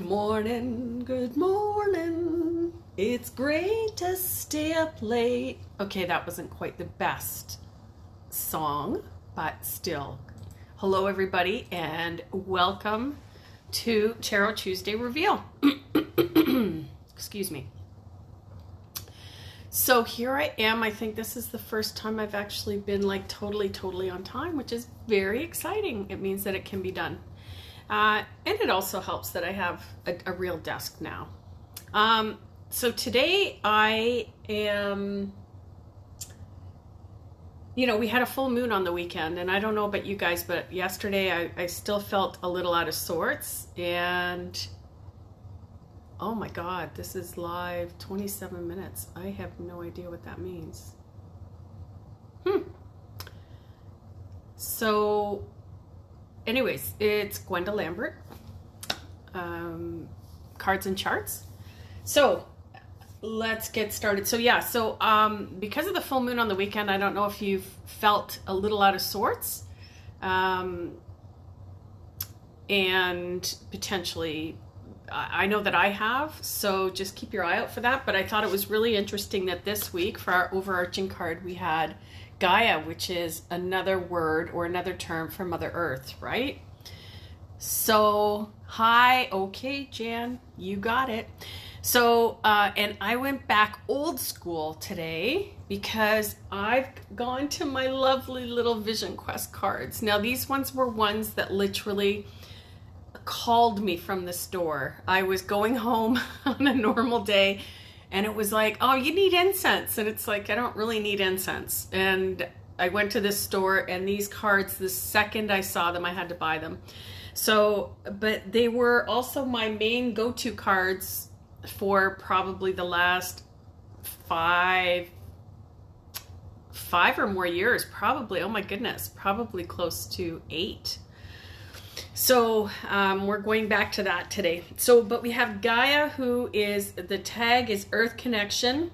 morning, good morning. It's great to stay up late. Okay, that wasn't quite the best song, but still. Hello, everybody, and welcome to Tarot Tuesday Reveal. Excuse me. So here I am. I think this is the first time I've actually been like totally on time, which is very exciting. It means that it can be done. And it also helps that I have a real desk now. So today I am, we had a full moon on the weekend, and I don't know about you guys, but yesterday I still felt a little out of sorts, and oh my God, this is live 27 minutes. I have no idea what that means. So anyways, it's Gwenda Lambert, Cards and Charts. So let's get started. So because of the full moon on the weekend, I don't know if you've felt a little out of sorts, and potentially, I know that I have, so just keep your eye out for that. But I thought it was really interesting that this week for our overarching card, we had Gaia, which is another word or another term for Mother Earth, right? So, hi, okay, Jan, you got it. So, and I went back old school today because I've gone to my lovely little Vision Quest cards. Now, these ones were ones that literally called me from the store. I was going home on a normal day, and it was like, oh, you need incense. And it's like, I don't really need incense. And I went to this store, and these cards, the second I saw them, I had to buy them. So, but they were also my main go-to cards for probably the last five or more years, probably. Oh my goodness, probably close to 8. So we're going back to that today. So, but we have Gaia, who is, the tag is Earth Connection.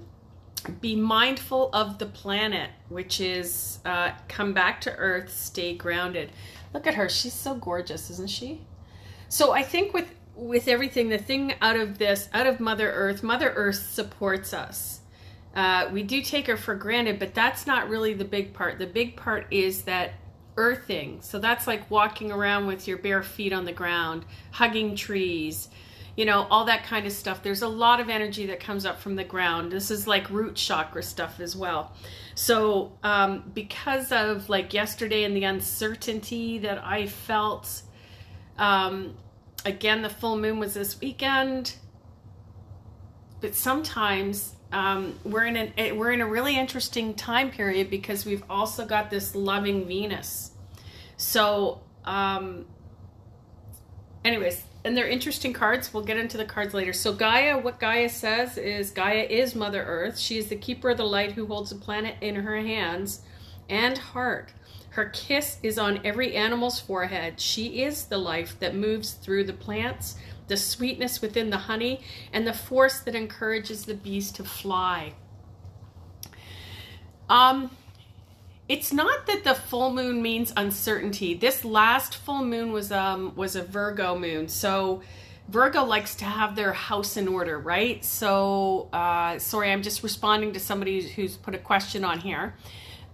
Be mindful of the planet, which is come back to Earth, stay grounded. Look at her. She's so gorgeous, isn't she? So I think with everything, the thing out of Mother Earth supports us. We do take her for granted, but that's not really the big part. The big part is that earthing. So that's like walking around with your bare feet on the ground, hugging trees, all that kind of stuff. There's a lot of energy that comes up from the ground. This is like root chakra stuff as well. So because of like yesterday and the uncertainty that I felt, again, the full moon was this weekend, but sometimes we're in a really interesting time period because we've also got this loving Venus. So anyways, and they're interesting cards. We'll get into the cards later. So Gaia, what Gaia says is Gaia is Mother Earth. She is the keeper of the light who holds the planet in her hands and heart. Her kiss is on every animal's forehead. She is the life that moves through the plants, the sweetness within the honey, and the force that encourages the bees to fly. It's not that the full moon means uncertainty. This last full moon was a Virgo moon. So Virgo likes to have their house in order, right? So, sorry, I'm just responding to somebody who's put a question on here.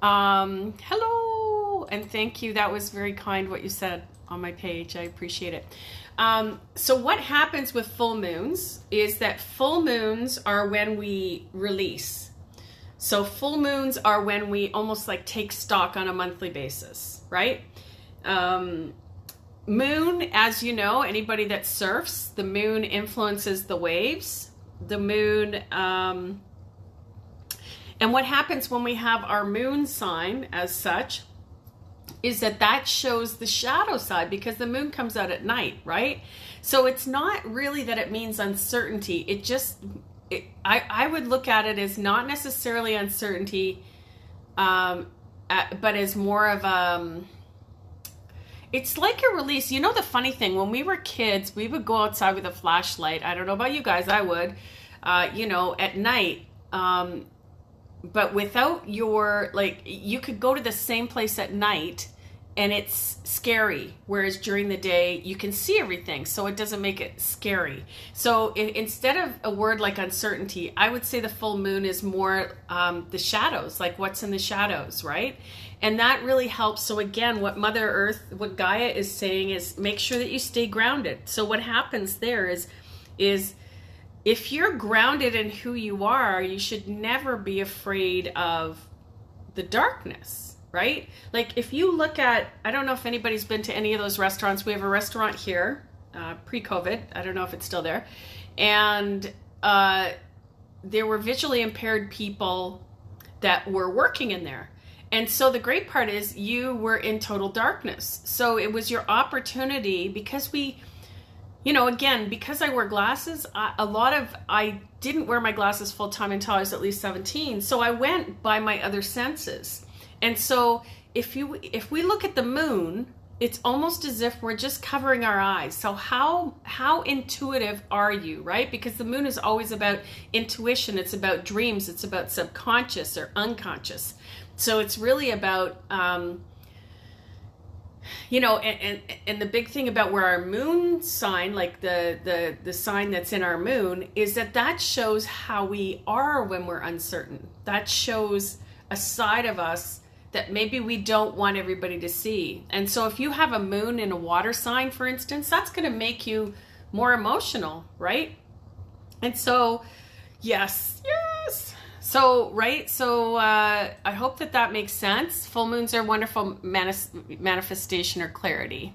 Hello, and thank you. That was very kind what you said on my page. I appreciate it. So what happens with full moons is that full moons are when we release. So full moons are when we almost like take stock on a monthly basis, right? Moon, as you know, anybody that surfs, the moon influences the waves. The moon, and what happens when we have our moon sign as such is that shows the shadow side because the moon comes out at night, right? So it's not really that it means uncertainty. I would look at it as not necessarily uncertainty, but as more of it's like a release. The funny thing, when we were kids, we would go outside with a flashlight. I don't know about you guys, I would, at night. But without you could go to the same place at night and it's scary, whereas during the day you can see everything, so it doesn't make it scary. So instead of a word like uncertainty, I would say the full moon is more the shadows, like what's in the shadows, right? And that really helps. So again, what Mother Earth, what Gaia is saying is make sure that you stay grounded. So what happens there is if you're grounded in who you are, you should never be afraid of the darkness, right? Like if you look at, I don't know if anybody's been to any of those restaurants. We have a restaurant here, pre-COVID. I don't know if it's still there. And there were visually impaired people that were working in there. And so the great part is you were in total darkness. So it was your opportunity, because again, because I wear glasses, I didn't wear my glasses full time until I was at least 17. So I went by my other senses. And so if we look at the moon, it's almost as if we're just covering our eyes. So how intuitive are you, right? Because the moon is always about intuition. It's about dreams. It's about subconscious or unconscious. So it's really about, and the big thing about where our moon sign, like the sign that's in our moon, is that shows how we are when we're uncertain. That shows a side of us that maybe we don't want everybody to see. And so if you have a moon in a water sign, for instance, that's going to make you more emotional, right? And so, yes. So, right. So I hope that makes sense. Full moons are wonderful manifestation or clarity.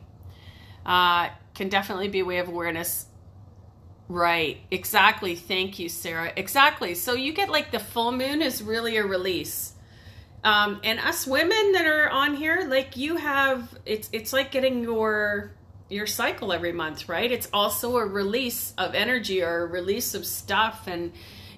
Can definitely be a way of awareness. Right. Exactly. Thank you, Sarah. Exactly. So you get like the full moon is really a release. And us women that are on here, like you have, it's like getting your cycle every month, right? It's also a release of energy or a release of stuff. And,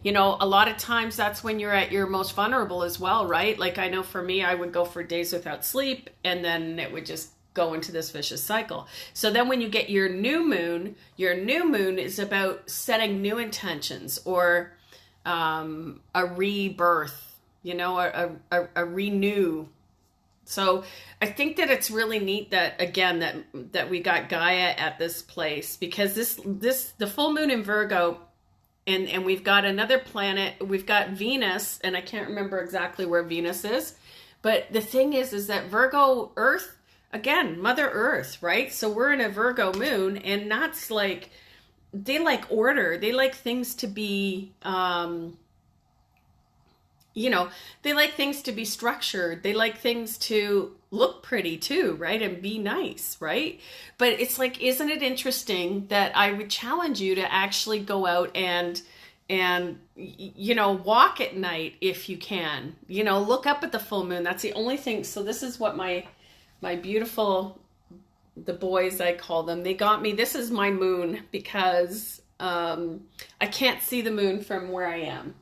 a lot of times that's when you're at your most vulnerable as well, right? Like I know for me, I would go for days without sleep and then it would just go into this vicious cycle. So then when you get your new moon is about setting new intentions or a rebirth, a renew. So I think that it's really neat that, again, that we got Gaia at this place, because the full moon in Virgo, and we've got another planet, we've got Venus, and I can't remember exactly where Venus is, but the thing is that Virgo Earth, again, Mother Earth, right? So we're in a Virgo moon, and that's like, they like order, they like things to be, they like things to be structured. They like things to look pretty too, right? And be nice, right? But it's like, isn't it interesting that I would challenge you to actually go out and walk at night if you can, look up at the full moon. That's the only thing. So this is what my beautiful, the boys, I call them, they got me. This is my moon because I can't see the moon from where I am.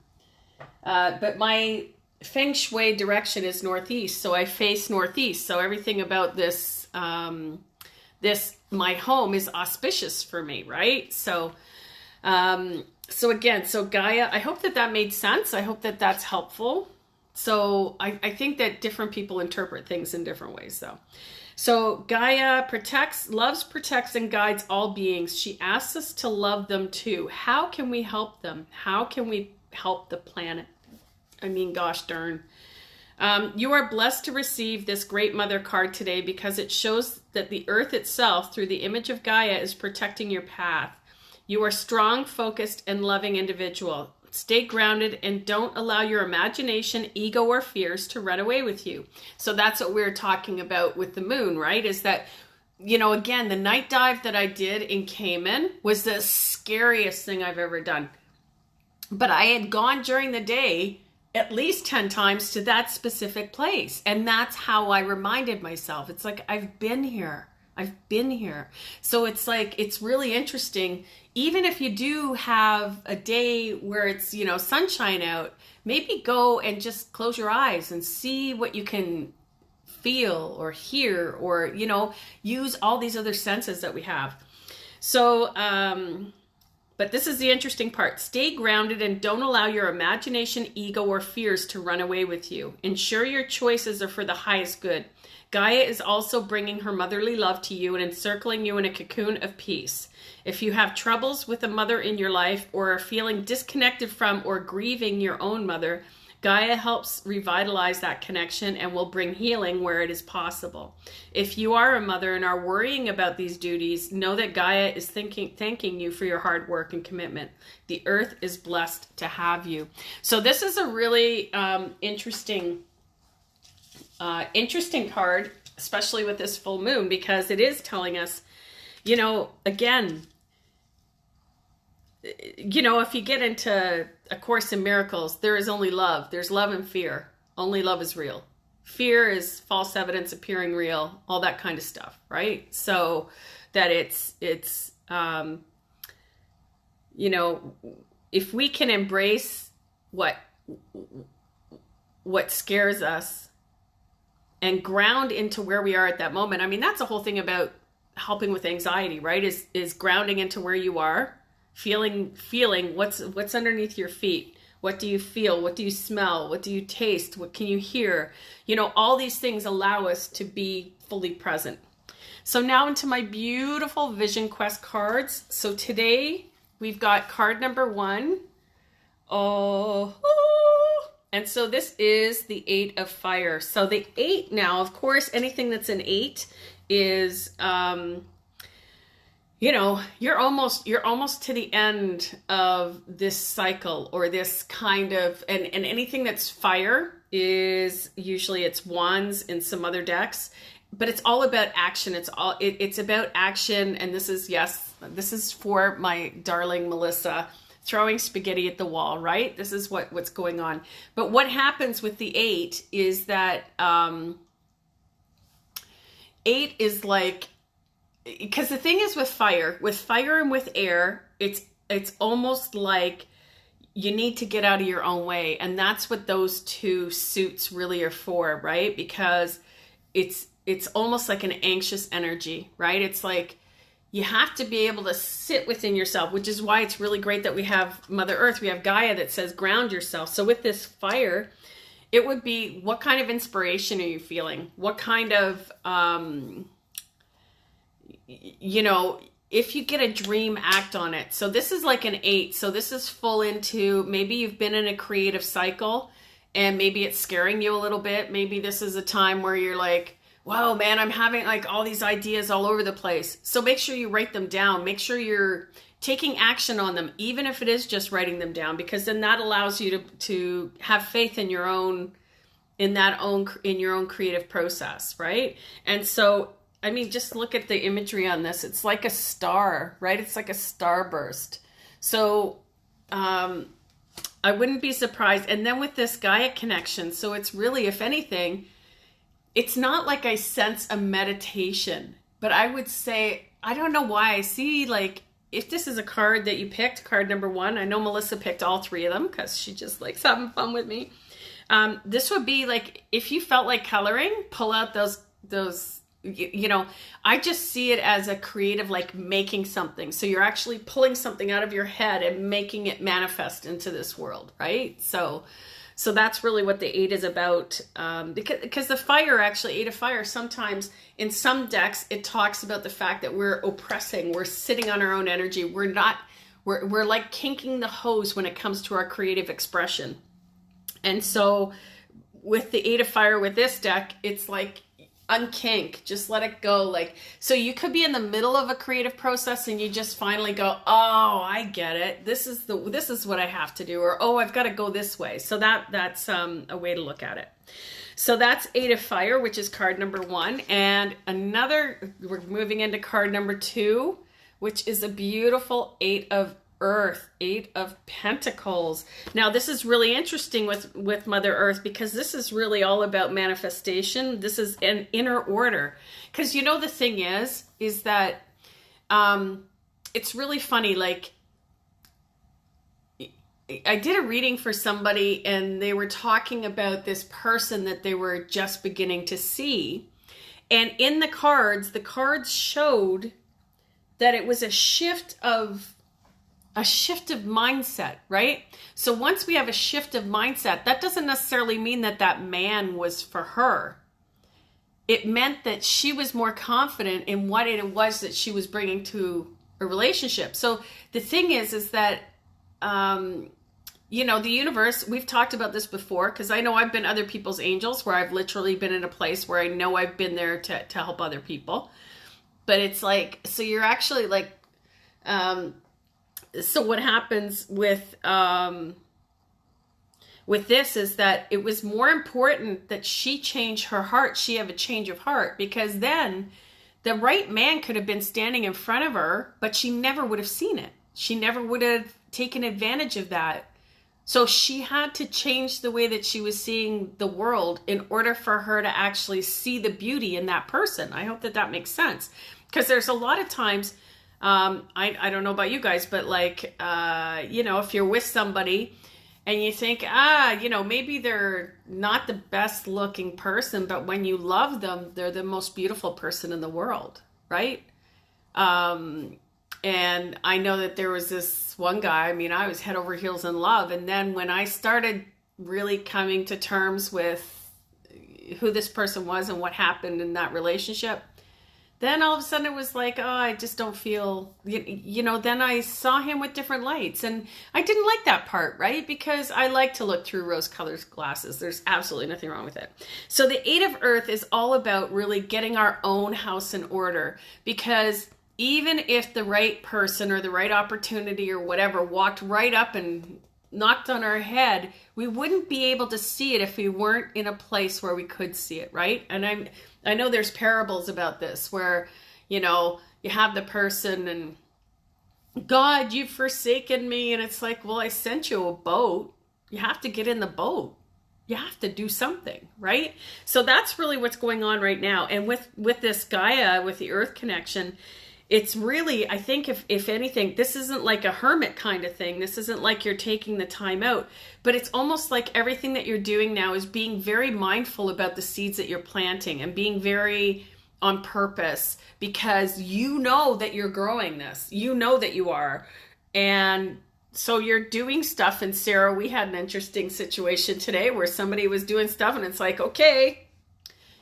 But my feng shui direction is northeast, so I face northeast. So everything about this, my home is auspicious for me, right? So Gaia, I hope that made sense. I hope that that's helpful. So I think that different people interpret things in different ways, though. So Gaia loves, protects, and guides all beings. She asks us to love them too. How can we help them? How can we help the planet? I mean, gosh darn. You are blessed to receive this Great Mother card today because it shows that the earth itself, through the image of Gaia, is protecting your path. You are a strong, focused, and loving individual. Stay grounded and don't allow your imagination, ego, or fears to run away with you. So that's what we're talking about with the moon, right? Is that, again, the night dive that I did in Cayman was the scariest thing I've ever done. But I had gone during the day at least 10 times to that specific place. And that's how I reminded myself. It's like, I've been here. So it's like, it's really interesting. Even if you do have a day where it's, sunshine out, maybe go and just close your eyes and see what you can feel or hear or, use all these other senses that we have. So, But this is the interesting part. Stay grounded and don't allow your imagination, ego, or fears to run away with you. Ensure your choices are for the highest good. Gaia is also bringing her motherly love to you and encircling you in a cocoon of peace. If you have troubles with a mother in your life or are feeling disconnected from or grieving your own mother, Gaia helps revitalize that connection and will bring healing where it is possible. If you are a mother and are worrying about these duties, know that Gaia is thanking you for your hard work and commitment. The earth is blessed to have you. So this is a really interesting card, especially with this full moon, because it is telling us, you know, again, you know, if you get into A Course in Miracles, there is only love. There's love and fear. Only love is real. Fear is false evidence appearing real, all that kind of stuff, right? So that it's you know, if we can embrace what scares us and ground into where we are at that moment. I mean, that's the whole thing about helping with anxiety, right? Is grounding into where you are. Feeling what's underneath your feet. What do you feel? What do you smell? What do you taste? What can you hear? You know, all these things allow us to be fully present. So now into my beautiful Vision Quest cards. So today we've got card number 1. And so this is the 8 of Fire. So the 8 now, of course, anything that's an 8 is you know, you're almost to the end of this cycle or this kind of, and anything that's fire is usually it's wands in some other decks, but it's all about action. It's about action. And this is for my darling Melissa, throwing spaghetti at the wall, right? This is what's going on. But what happens with the 8 is that 8 is like, because the thing is with fire and with air, it's almost like you need to get out of your own way. And that's what those two suits really are for, right? Because it's almost like an anxious energy, right? It's like you have to be able to sit within yourself, which is why it's really great that we have Mother Earth, we have Gaia that says ground yourself. So with this fire, it would be, what kind of inspiration are you feeling? What kind of you know, if you get a dream, act on it. So this is like an 8. So this is full into, maybe you've been in a creative cycle and maybe it's scaring you a little bit. Maybe this is a time where you're like, wow, man, I'm having like all these ideas all over the place. So make sure you write them down. Make sure you're taking action on them, even if it is just writing them down, because then that allows you to have faith in your own creative process, right? And so I mean, just look at the imagery on this. It's like a star, right? It's like a starburst. So I wouldn't be surprised. And then with this Gaia connection, so it's really, if anything, it's not like I sense a meditation, but I would say, I don't know why I see, like, if this is a card that you picked, card number 1, I know Melissa picked all 3 of them because she just likes having fun with me. This would be like, if you felt like coloring, pull out those, you know, I just see it as a creative, like making something. So you're actually pulling something out of your head and making it manifest into this world, right? So that's really what the 8 is about. Because the fire, actually, 8 of Fire, sometimes in some decks, it talks about the fact that we're oppressing, we're sitting on our own energy. We're like kinking the hose when it comes to our creative expression. And so with the 8 of Fire, with this deck, it's like, unkink, just let it go. Like, so you could be in the middle of a creative process and you just finally go, oh, I get it. This is what I have to do, or, oh, I've got to go this way. So that's a way to look at it. So that's 8 of Fire, which is card number 1. And we're moving into card number 2, which is a beautiful 8 of Earth, 8 of Pentacles. Now, this is really interesting with Mother Earth, because this is really all about manifestation. This is an inner order. Because, you know, the thing is that it's really funny. Like, I did a reading for somebody and they were talking about this person that they were just beginning to see. And in the cards showed that it was a shift of a shift of mindset, right? So once we have a shift of mindset, that doesn't necessarily mean that that man was for her. It meant that she was more confident in what it was that she was bringing to a relationship. So the thing is that, you know, the universe, we've talked about this before, because I know I've been other people's angels where I've literally been in a place where I know I've been there to help other people. But it's like, so you're actually like, so what happens with this is that it was more important that she changed her heart. She have a change of heart, because then the right man could have been standing in front of her, but she never would have seen it. She never would have taken advantage of that. So she had to change the way that she was seeing the world in order for her to actually see the beauty in that person. I hope that that makes sense. Because there's a lot of times, I don't know about you guys, but like, you know, if you're with somebody and you think, you know, maybe they're not the best looking person, but when you love them, they're the most beautiful person in the world, right? And I know that there was this one guy, I mean, I was head over heels in love. And then when I started really coming to terms with who this person was and what happened in that relationship, then all of a sudden it was like, oh, I just don't feel, you know, then I saw him with different lights. And I didn't like that part, right? Because I like to look through rose-colored glasses. There's absolutely nothing wrong with it. So the Eight of Earth is all about really getting our own house in order. Because even if the right person or the right opportunity or whatever walked right up and knocked on our head, we wouldn't be able to see it if we weren't in a place where we could see it, right? And I know there's parables about this where, you know, you have the person and, God, you've forsaken me. And it's like, well, I sent you a boat. You have to get in the boat. You have to do something, right? So that's really what's going on right now. And with this Gaia, with the Earth connection, it's really, I think if anything, this isn't like a hermit kind of thing. This isn't like you're taking the time out, but it's almost like everything that you're doing now is being very mindful about the seeds that you're planting and being very on purpose, because you know that you're growing this. You know that you are. And so you're doing stuff. And Sarah, we had an interesting situation today where somebody was doing stuff and it's like, okay,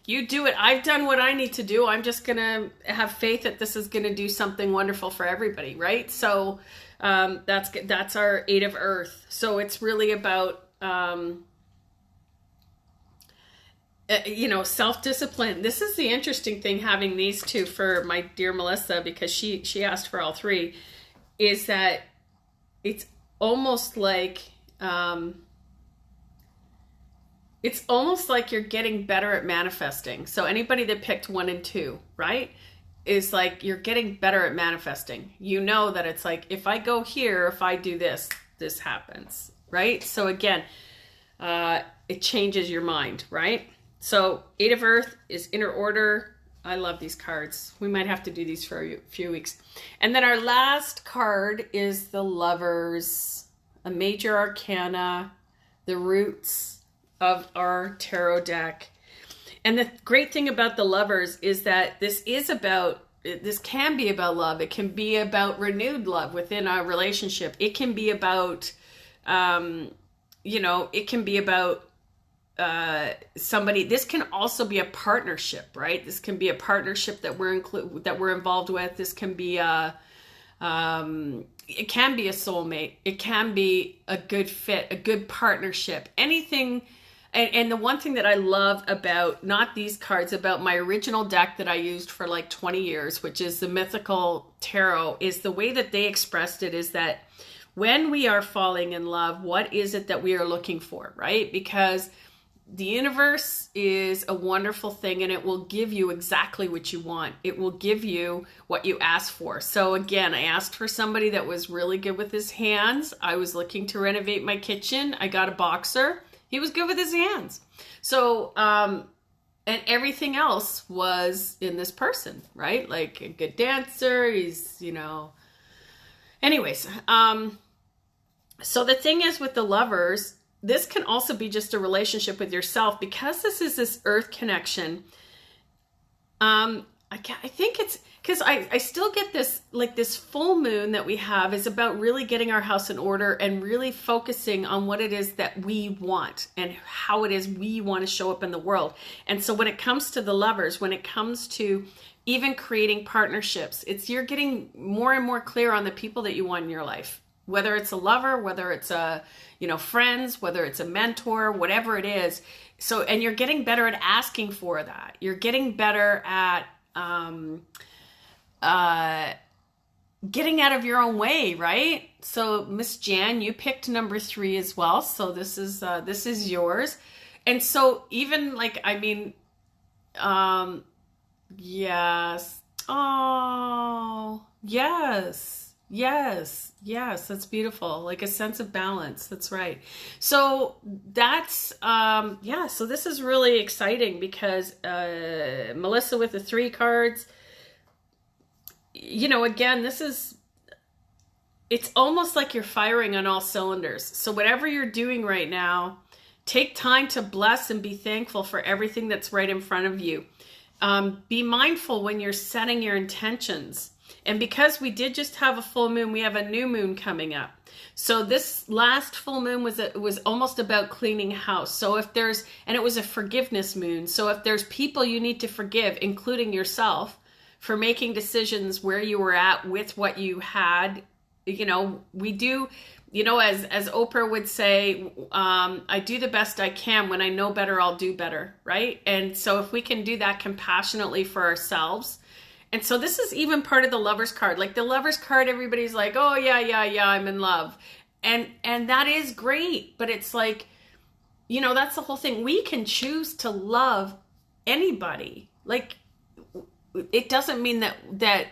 you do it. I've done what I need to do. I'm just going to have faith that this is going to do something wonderful for everybody, right? So that's our Eight of Earth. So it's really about, you know, self-discipline. This is the interesting thing, having these two for my dear Melissa, because she asked for all three, is that it's almost like... it's almost like you're getting better at manifesting. So anybody that picked 1 and 2, right, is like you're getting better at manifesting. You know that it's like, if I go here, if I do this, this happens, right? So again, it changes your mind, right? So Eight of Earth is inner order. I love these cards. We might have to do these for a few weeks. And then our last card is the Lovers, a major arcana, the roots of our tarot deck. And the great thing about the Lovers is that this can be about love. It can be about renewed love within a relationship. It can be about, you know, it can be about somebody. This can also be a partnership, right? This can be a partnership that we're involved with. This can be it can be a soulmate. It can be a good fit, a good partnership, anything. And the one thing that I love about, not these cards, about my original deck that I used for like 20 years, which is the Mythical Tarot, is the way that they expressed it is that when we are falling in love, what is it that we are looking for, right? Because the universe is a wonderful thing and it will give you exactly what you want. It will give you what you ask for. So again, I asked for somebody that was really good with his hands. I was looking to renovate my kitchen. I got a boxer. He was good with his hands. So, and everything else was in this person, right? Like a good dancer. He's, you know, anyways. So the thing is with the Lovers, this can also be just a relationship with yourself, because this is this Earth connection. I think because I still get this, like this full moon that we have is about really getting our house in order and really focusing on what it is that we want and how it is we want to show up in the world. And so when it comes to the Lovers, when it comes to even creating partnerships, you're getting more and more clear on the people that you want in your life. Whether it's a lover, whether it's a, friends, whether it's a mentor, whatever it is. So, and you're getting better at asking for that. You're getting better at getting out of your own way, right? So, Miss Jan, you picked number 3 as well. So this is yours. And so even like, yes. Oh, yes. Yes, that's beautiful. Like a sense of balance. That's right. So that's, so this is really exciting because Melissa with the 3 cards, again, it's almost like you're firing on all cylinders. So whatever you're doing right now, take time to bless and be thankful for everything that's right in front of you. Be mindful when you're setting your intentions. And because we did just have a full moon, we have a new moon coming up. So this last full moon was almost about cleaning house. So and it was a forgiveness moon. So if there's people you need to forgive, including yourself, for making decisions where you were at with what you had, we do, as Oprah would say, I do the best I can. When I know better, I'll do better, right? And so if we can do that compassionately for ourselves. And so this is even part of the Lover's card. Like the Lover's card, everybody's like, oh yeah, I'm in love. And that is great. But it's like, that's the whole thing. We can choose to love anybody. Like, it doesn't mean that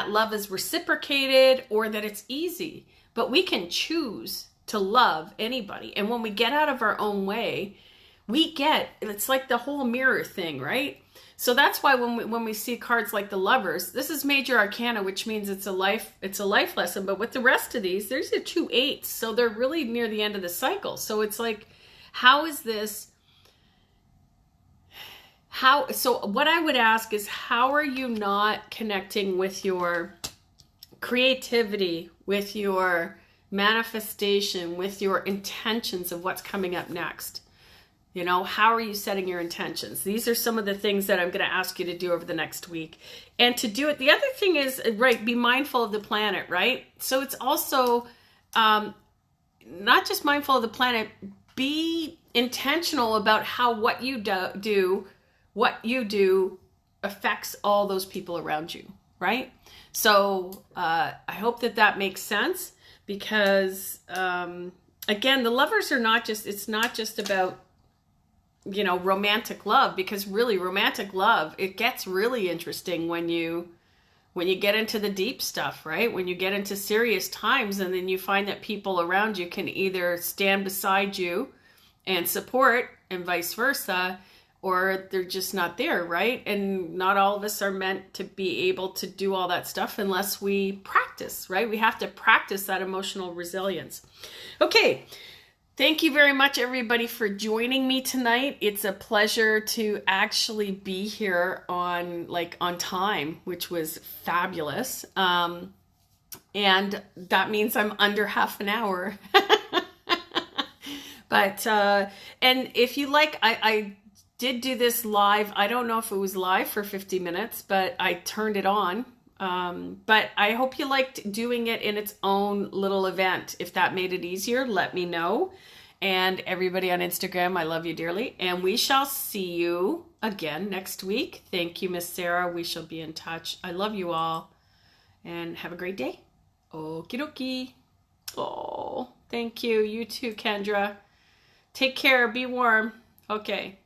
love is reciprocated or that it's easy. But we can choose to love anybody. And when we get out of our own way, it's like the whole mirror thing, right? So that's why when we see cards like the Lovers, this is major arcana, which means it's a life lesson. But with the rest of these, there's 2 8s. So they're really near the end of the cycle. So it's like, so what I would ask is, how are you not connecting with your creativity, with your manifestation, with your intentions of what's coming up next? How are you setting your intentions? These are some of the things that I'm going to ask you to do over the next week. And to do it, the other thing is, right, be mindful of the planet, right? So it's also not just mindful of the planet, be intentional about how what you do affects all those people around you, right? So I hope that makes sense, because again, the Lovers are it's not just about romantic love, because really romantic love, it gets really interesting when you get into the deep stuff, right? When you get into serious times, and then you find that people around you can either stand beside you and support, and vice versa, or they're just not there, right? And not all of us are meant to be able to do all that stuff unless we practice, right? We have to practice that emotional resilience. Okay. Thank you very much, everybody, for joining me tonight. It's a pleasure to actually be here on time, which was fabulous. And that means I'm under half an hour. But, and if you like, I did do this live. I don't know if it was live for 50 minutes, but I turned it on. But I hope you liked doing it in its own little event. If that made it easier, let me know. And everybody on Instagram, I love you dearly. And we shall see you again next week. Thank you, Miss Sarah. We shall be in touch. I love you all. And have a great day. Okie dokie. Oh, thank you. You too, Kendra. Take care. Be warm. Okay.